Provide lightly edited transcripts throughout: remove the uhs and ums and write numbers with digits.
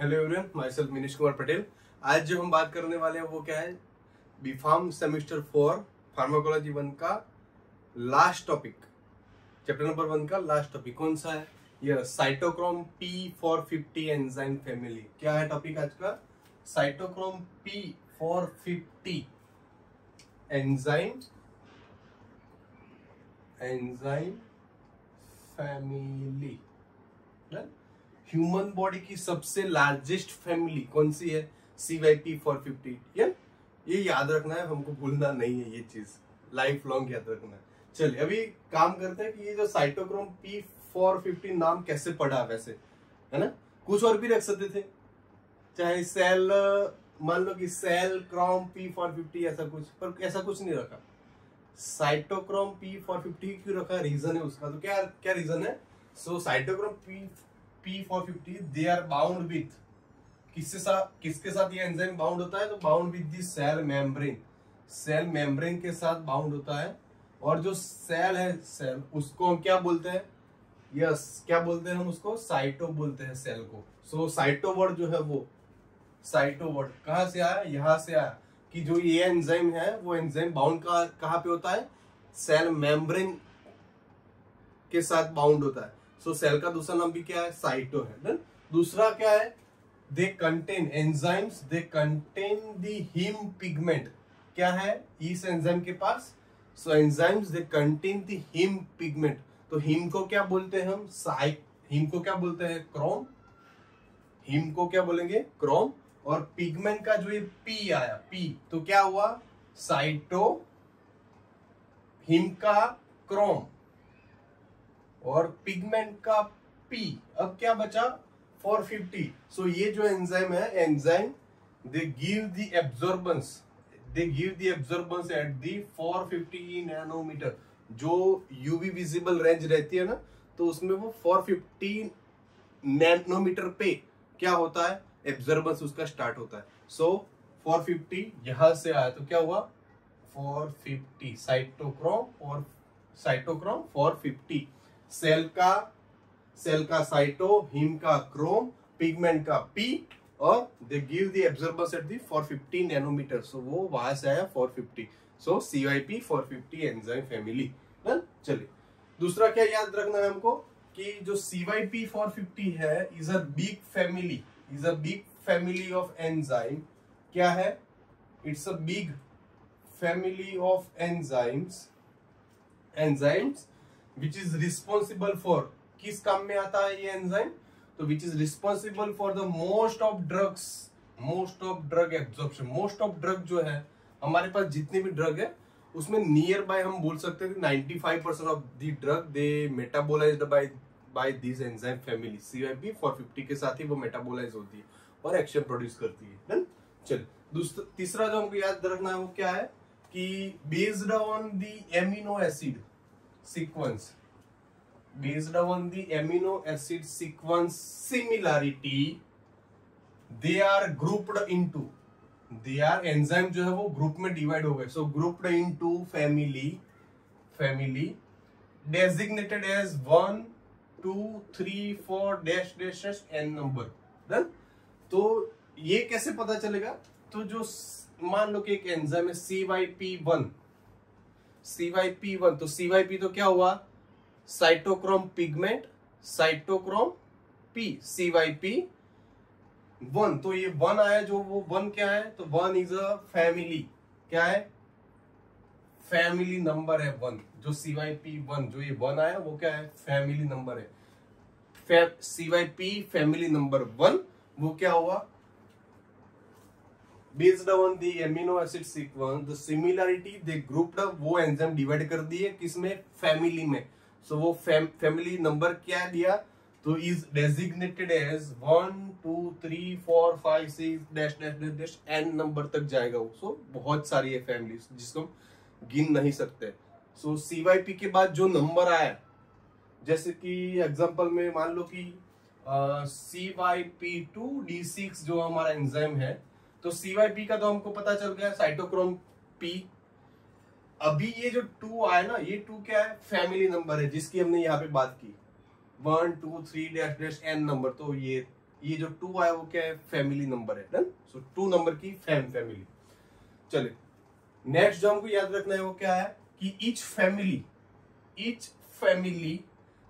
Hello everyone, my self Minish Kumar Patel. आज जो हम बात करने वाले हैं वो क्या है, बीफार्म सेमेस्टर 4 फार्माकोलॉजी 1 का लास्ट टॉपिक, चैप्टर नंबर 1 का लास्ट टॉपिक कौन सा है? यह साइटोक्रोम P450 एंजाइम फैमिली। क्या है टॉपिक आज का? Cytochrome P450 enzyme family. Human body की सबसे लार्जेस्ट फैमिली कौन सी है? CYP450। ये याद रखना है, हमको भूलना नहीं है, ये चीज लाइफ लॉन्ग याद रखना है। चलिए अभी काम करते हैं कि ये जो साइटोक्रोम P450 नाम कैसे पड़ा, वैसे है ना, कुछ और भी रख सकते थे, चाहे सेल, मान लो कि सेल क्रोम P450 ऐसा कुछ, पर ऐसा कुछ नहीं रखा। साइटोक्रोम P450 क्यों रखा, रीजन है उसका। तो क्या क्या रीजन है? So cytochrome P450 they are bound with, किसके साथ ये एंजाइम बाउंड होता है? तो bound with the cell membrane के साथ बाउंड होता है। और जो सेल है, सेल उसको हम क्या बोलते हैं? क्या बोलते हैं हम उसको? साइटो बोलते हैं सेल को। सो साइटो वर्ड जो है वो, साइटो वर्ड कहां से आया? यहां से आया कि जो ये एंजाइम है वो एंजाइम बाउंड कहां पे होता है? सेल मेम्ब्रेन के साथ बाउंड होता है। सो सेल का दूसरा नाम भी क्या है? साइटो है। दूसरा क्या है? They contain enzymes, they contain the heme pigment. क्या है इस एंजाइम के पास? So enzymes they contain the heme pigment. तो हीम को क्या बोलते हैं हम? हीम को क्या बोलते हैं? क्रोम। हीम को क्या बोलेंगे? क्रोम। और पिगमेंट का जो ये पी आया, पी, तो क्या हुआ? साइटो। हीम का क्रोम और पिगमेंट का पी। अब क्या बचा? 450। सो ये जो एंजाइम है, enzyme they give the absorbance at the 450 nanometre. जो यूवी विजिबल रेंज रहती है ना, तो उसमें वो 450 नैनोमीटर पे क्या होता है? एब्जॉर्बेंस उसका स्टार्ट होता है। सो 450 यहां से आया, तो क्या हुआ? 450 साइटोक्रोम 450। सेल का साइटो, हीम का क्रोम, पिगमेंट का पी, और they give the absorbance at the 450 nanometre. So वो वहां से आया 450। So CYP450 enzyme family. चलिए दूसरा क्या याद रखना है हमको कि जो CYP450 है is a big family of enzyme. क्या है? It's a big family of enzymes which is responsible for, किस काम में आता है ये एंजाइम? तो which is responsible for the most of drug absorption। Most of drug जो है हमारे पास, जितने भी ड्रग है उसमें नियर बाय हम बोल सकते हैं कि 95% of the drug they metabolised by this enzyme family. CYP450 के साथ ही वो मेटाबोलाइज होती है और एक्शन प्रोड्यूस करती है। चलिए तीसरा जो हमको याद रखना है वो क्या है कि based on the amino acid sequence similarity, they are grouped into, enzyme जो है वो ग्रुप में डिवाइड हो गए। So grouped into family designated as 1 2 3 4 dash dash n number. तो ये कैसे पता चलेगा? तो जो मान लो कि एक एंजाइम है CYP1, तो CYP तो क्या हुआ? Cytochrome pigment, cytochrome P, CYP1। तो ये 1 आया, जो वो 1 क्या है? तो 1 इज अ फैमिली। क्या है? फैमिली नंबर है 1। जो CYP1 जो ये 1 आया वो क्या है? फैमिली नंबर है। CYP फैमिली नंबर 1 वो क्या हुआ? Based on the amino acid sequence, the similarity they grouped up, वो एंजाइम डिवाइड कर दिए किसमें? फैमिली में। सो वो फैमिली नंबर क्या दिया? तो is designated as 1 2 3 4 5 6 dash dash dash n number तक जाएगा वो। सो बहुत सारी है फैमिली जिसको हम गिन नहीं सकते। सो CYP के बाद जो नंबर आया, जैसे कि एग्जांपल में मान लो कि CYP2D6 जो हमारा एंजाइम है, तो CYP का तो हमको पता चल गया साइटोक्रोम P। अभी ये जो 2 आया ना, ये 2 क्या है? फैमिली नंबर है जिसकी हमने यहाँ पे बात की, 1 2 3 डैश डैश n नंबर। तो ये ये जो 2 आया वो क्या है, फैमिली नंबर है डन। सो 2 नंबर की फैमिली। चलिए नेक्स्ट जो हमको याद रखना है वो क्या है कि each family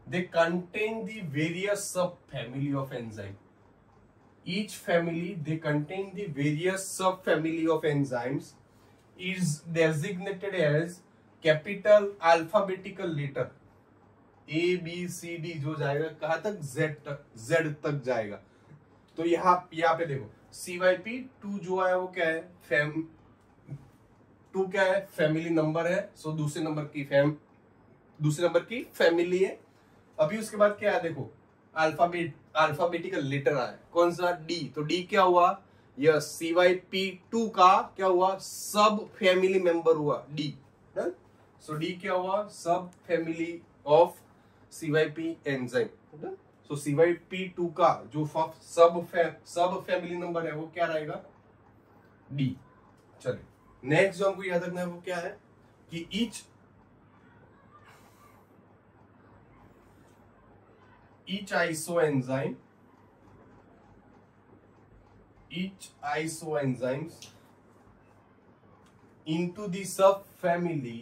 they contain the various sub family of enzyme. Each family they contain the various subfamily of enzymes is designated as capital alphabetical letter A B C D जो जाएगा कहाँ तक, Z तक जाएगा। तो यहाँ पे देखो CYP2 जो आया वो क्या है, 2 क्या है, फैमिली नंबर है। सो दूसरे नंबर की फैमिली है। अभी उसके बाद क्या है देखो, अल्फाबेटिकल लेटर आया, कौन सा, डी। तो डी क्या हुआ, यह CYP2 का क्या हुआ, सब फैमिली मेंबर हुआ डी। सो डी क्या हुआ, सब family of CYP enzyme. So CYP2 का जो सब फैमिली नंबर है वो क्या रहेगा, डी। चलिए नेक्स्ट जो हमको याद रखना है वो क्या है कि each isoenzymes into the subfamily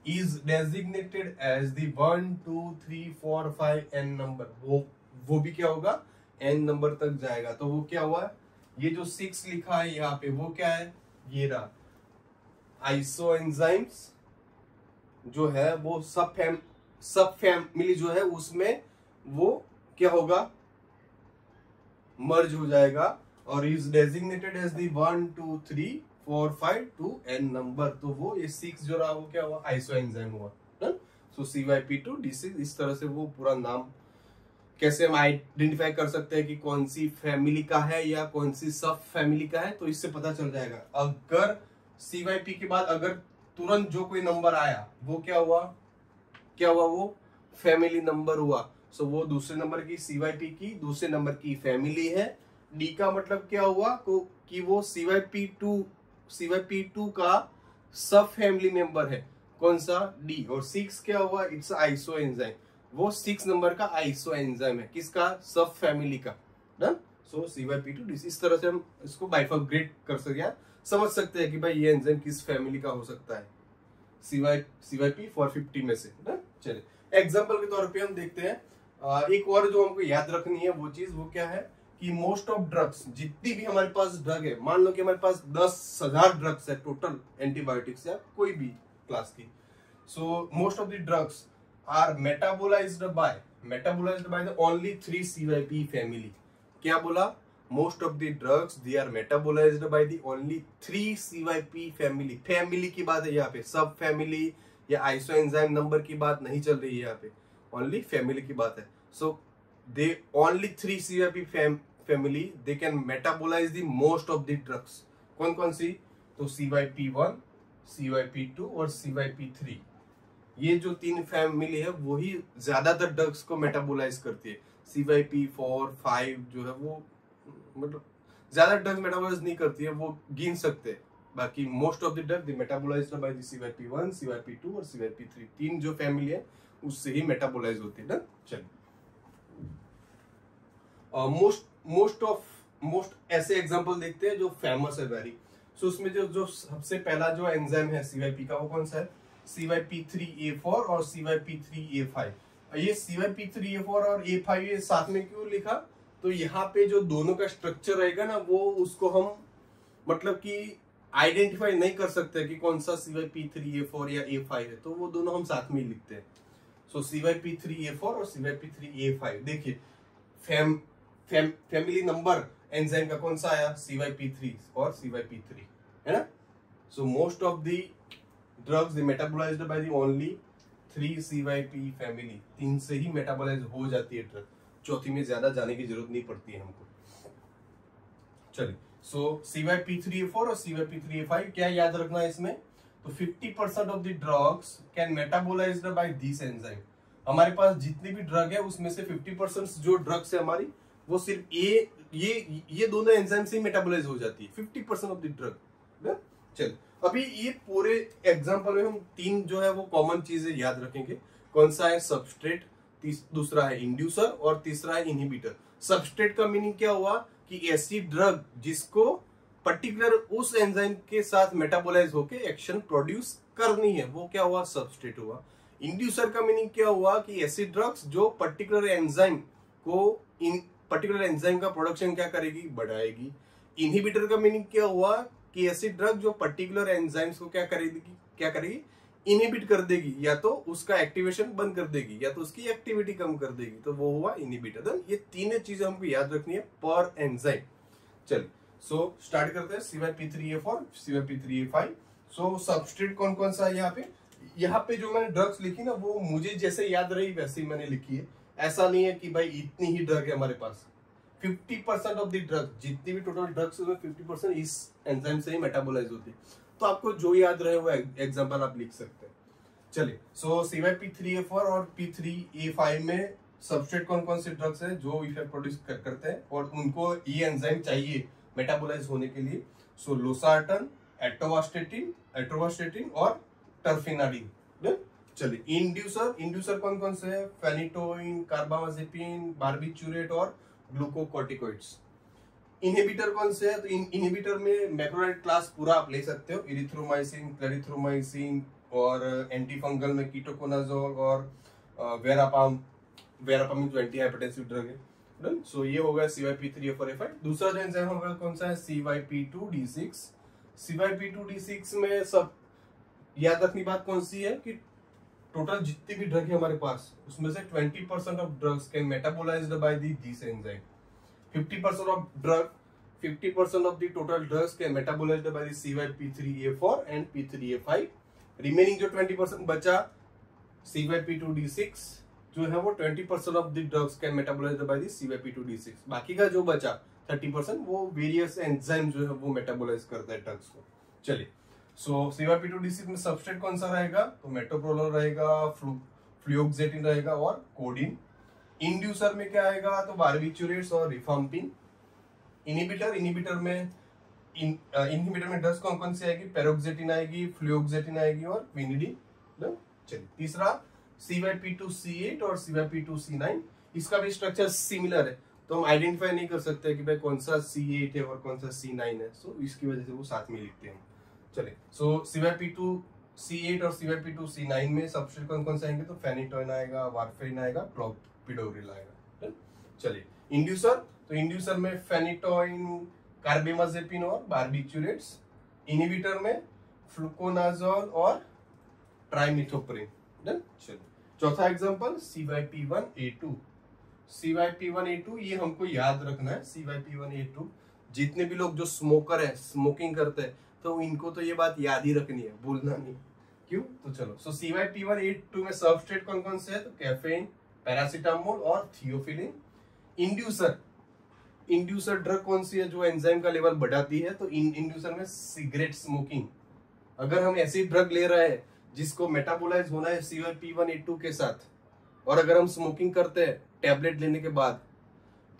is designated as the 1 2 3 4 5 n number. वो भी क्या होगा, n नंबर तक जाएगा। तो वो क्या हुआ, ये जो 6 लिखा है यहाँ पे वो क्या है, ये रहा आइसोएंजाइम्स जो है वो सब फैमिली जो है उसमें वो क्या होगा, मर्ज हो जाएगा और is designated as the 1 2 3 4 5 to n number. तो वो ये 6 जो रहा वो क्या हुआ, आइसोएंजाइम हुआ। सो CYP2 D6 इस तरह से वो पूरा नाम। कैसे हम आइडेंटिफाई कर सकते हैं कि कौन सी फैमिली का है या कौन सी सब फैमिली का है, तो इससे पता चल जाएगा। अगर CYP के बाद अगर तुरंत जो कोई नंबर आया वो क्या हुआ, वो फैमिली नंबर हुआ। सो वो दूसरे नंबर की CYP की दूसरे नंबर की फैमिली है। डी का मतलब क्या हुआ कि वो CYP2 का सब फैमिली मेंबर है, कौन सा, डी। और 6 क्या हुआ, इट्स आइसोएंजाइम, वो 6 नंबर का आइसोएंजाइम है, किसका, सब फैमिली का। डन। सो CYP2 इस तरह से हम इसको बाइफर्केट कर सकते हैं, समझ सकते हैं कि भाई ये एंजाइम किस फैमिली का हो सकता है, CYP 450 में से। चलिए एग्जांपल के तौर पे हम देखते हैं एक और जो हमको याद रखनी है वो चीज, वो क्या है कि मोस्ट ऑफ ड्रग्स, जितनी भी हमारे पास ड्रग है, मान लो कि हमारे पास 10,000 ड्रग्स है टोटल, एंटीबायोटिक्स या कोई भी क्लास की। So most of the drugs are metabolised by the only 3 CYP family. क्या बोला, most of the drugs they are metabolised by the only 3 CYP family की बात है यहाँ पे, सब फैमिली या आइसोएंजाइम नंबर की बात नहीं चल रही है यहाँ पे, ओनली फैमिली की बात है। So they only 3 CYP family they can metabolise the most of the drugs. कौन कौन सी, तो CYP1, CYP2 और CYP3। ये जो 3 फैमिली है वही ज्यादातर ड्रग्स को मेटाबोलाइज करती है। CYP4, 5 जो है वो मतलब ज्यादा ड्रग्स मेटाबोलाइज नहीं करती है, वो गिन सकते हैं। बाकी most of the drug metabolised by the CYP1, CYP2 और CYP3। 3 जो फैमिली है उससे ही मेटाबोलाइज होती है ना। चलिए मोस्ट ऐसे एग्जांपल देखते हैं जो फेमस है वेरी। सो उसमें जो सबसे पहला जो एंजाइम है CYP का वो कौन सा है, CYP3A4 और CYP3A5। ये CYP3A4 और A5 ये साथ में क्यों लिखा, तो यहाँ पे जो दोनों का स्ट्रक्चर रहेगा ना वो उसको हम मतलब कि आइडेंटिफाई नहीं कर सकते कि कौन सा CYP3A4 या A5 है, तो वो दोनों हम साथ में लिखते हैं। सो CYP3A4 और CYP3A5। देखिए फैमिली नंबर एंजाइम का कौन सा आया, CYP3 और CYP3 है ना। सो most of the drugs metabolised by the only 3 CYP family. 3 से ही मेटाबोलाइज हो जाती है ड्रग, चौथी में ज्यादा जाने की जरूरत नहीं पड़ती है हमको। चलिए सो CYP3A4 और CYP3A5 क्या याद रखना है इसमें, तो 50% of the drugs can metabolised by this enzyme. हमारे पास जितनी भी ड्रग है उसमें से 50% जो ड्रग्स है हमारी वो सिर्फ ये दोनों एंजाइम से ही मेटाबोलाइज हो जाती है, 50% ऑफ द ड्रग। चल अभी ये पूरे एग्जांपल में हम 3 जो है वो कॉमन चीजें याद रखेंगे। कौन सा है, सबस्ट्रेट, दूसरा है इंड्यूसर और तीसरा है इनहिबिटर। सबस्ट्रेट का मीनिंग क्या हुआ कि ऐसी ड्रग जिसको पर्टिकुलर उस एंजाइम के साथ मेटाबोलाइज होके एक्शन प्रोड्यूस करनी है, वो क्या हुआ, सबस्ट्रेट हुआ। इंड्यूसर का मीनिंग क्या हुआ कि ऐसी ड्रग्स जो पर्टिकुलर एंजाइम को पर्टिकुलर एंजाइम का प्रोडक्शन क्या करेगी, बढ़ाएगी। इनहिबिटर का मीनिंग क्या हुआ कि ऐसी ड्रग जो पर्टिकुलर एंजाइम्स को क्या करेगी, इनहिबिट कर देगी, या तो उसका एक्टिवेशन बंद कर देगी या तो उसकी एक्टिविटी कम कर देगी, तो वो हुआ इनहिबिटर। तो ये तीन चीजें हमको याद रखनी है पर एंजाइम। चलिए सो स्टार्ट करते हैं। CYP3A4, CYP3A5। सो सबस्ट्रेट कौन कौन सा है यहाँ पे जो मैंने ड्रग्स लिखी ना, वो मुझे जैसे याद रही वैसे ही मैंने लिखी है। ऐसा नहीं है कि भाई इतनी ही ड्रग है हमारे पास। 50% ऑफ द ड्रग, जितनी भी टोटल ड्रग्स है 50% इस एंजाइम से ही मेटाबोलाइज होती है। तो आपको जो याद रहे वो एग्जांपल आप लिख सकते हैं। चलिए सो CYP3A4 और P3A5 में सबस्ट्रेट कौन कौन से ड्रग्स है जो इफेक्ट प्रोड्यूस करते हैं और उनको ये एंजाइम चाहिए मेटाबोलाइज होने के लिए। सो लोसार्टन, एट्रोवास्टेटिन और टर्फिनाडिन। चलिए इंड्यूसर कौन कौन से है, फेनिटोइन, कार्बामाजेपिन, बार्बिचुरेट और ग्लूकोकॉर्टिकोइड्स। इनहिबिटर कौन से है, तो इनहिबिटर में मैक्रोलाइड क्लास पूरा आप ले सकते हो, इरिथ्रोमाइसिन, क्लेरिथ्रोमाइसिन और एंटीफंगल में कीटोकोनाजोल और वेरापाम जो एंटी हाइपरटेंसिव ड्रग है। सो ये हो गया CYP3A4A5। दूसरा जो एंजाइम होगा कौन सा है, CYP2D6। CYP2D6 में सब याद रखनी बात कौन सी है कि टोटल जितनी भी ड्रग है हमारे पास उसमें से 20% of drugs can metabolised by this enzyme. 50% of the total drugs can metabolised by the CYP3A4 and P3A5। Remaining जो 20% बचा CYP2D6 जो है वो 20% of the drugs can metabolised by the CYP2D6। बाकी का जो बचा 30% वो वेरियस एंजाइम जो है वो मेटाबोलाइज करता है ड्रग्स को। चलिए सो CYP2D6 में सबस्ट्रेट कौन सा रहेगा, तो मेटोप्रोलोल रहेगा, फ्लुओक्सेटिन रहेगा और कोडीन। इंड्यूसर में क्या आएगा, तो बार्बिचुरेट्स और रिफाम्पिन। इनहिबिटर में ड्रग्स कौन कौन सी आएगी, पेरोक्सेटिन आएगी, फ्लुओक्सेटिन आएगी और क्विनिडीन। चलिए तीसरा CYP2C8 और CYP2C9। इसका भी स्ट्रक्चर सिमिलर है, तो हम आइडेंटिफाई नहीं कर सकते कि भाई कौन सा C8 है और कौन सा C9 है। सो इसकी वजह से वो साथ में लिखते हैं। चलिए सो CYP2C8 और CYP2C9 में सबस्ट्रेट कौन कौन से आएंगे, तो फेनिटोइन आएगा, वारफेरिन आएगा, क्लोपिडोग्रिल आएगा। चलिए इंड्यूसर में फेनिटोइन, कार्बामाजेपिन और बार्बिचुरेट्स। इनहिबिटर में फ्लुकोनाजोल और ट्राइमिथोप्रिन। चलिए चौथा एग्जांपल CYP1A2 ये हमको याद रखना है। CYP1A2 जितने भी लोग जो स्मोकर है, स्मोकिंग करते हैं, तो इनको तो ये बात याद ही रखनी है, भूलना नहीं। क्यों, तो चलो सो CYP1A2 में सबस्ट्रेट कौन कौन से है, तो कैफीन, पैरासीटामोल और थियोफिलिन। इंड्यूसर ड्रग कौन सी है जो एंजाइम का लेवल बढ़ाती है, तो इंड्यूसर में सिगरेट स्मोकिंग। अगर हम ऐसी ड्रग ले रहे हैं जिसको मेटाबोलाइज होना है CYP1A2 के साथ, और अगर हम स्मोकिंग करते हैं टैबलेट लेने के बाद,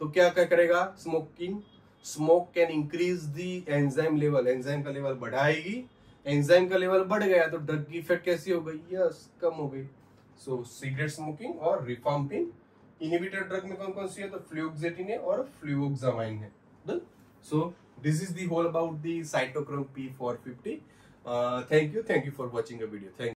तो क्या करेगा, smoke can increase the enzyme level, enzyme का लेवल बढ़ाएगी। एंजाइम का लेवल बढ़ गया तो ड्रग की इफेक्ट कैसी हो गई, यस कम हो गई। सो सिगरेट स्मोकिंग और रिफाम्पिन। इनहिबिटर ड्रग में कौन कौन सी है, तो फ्लुओक्सेटिन है और फ्लुओक्सामाइन है। So this is the whole about the cytochrome P450। Thank you for watching a video. Thank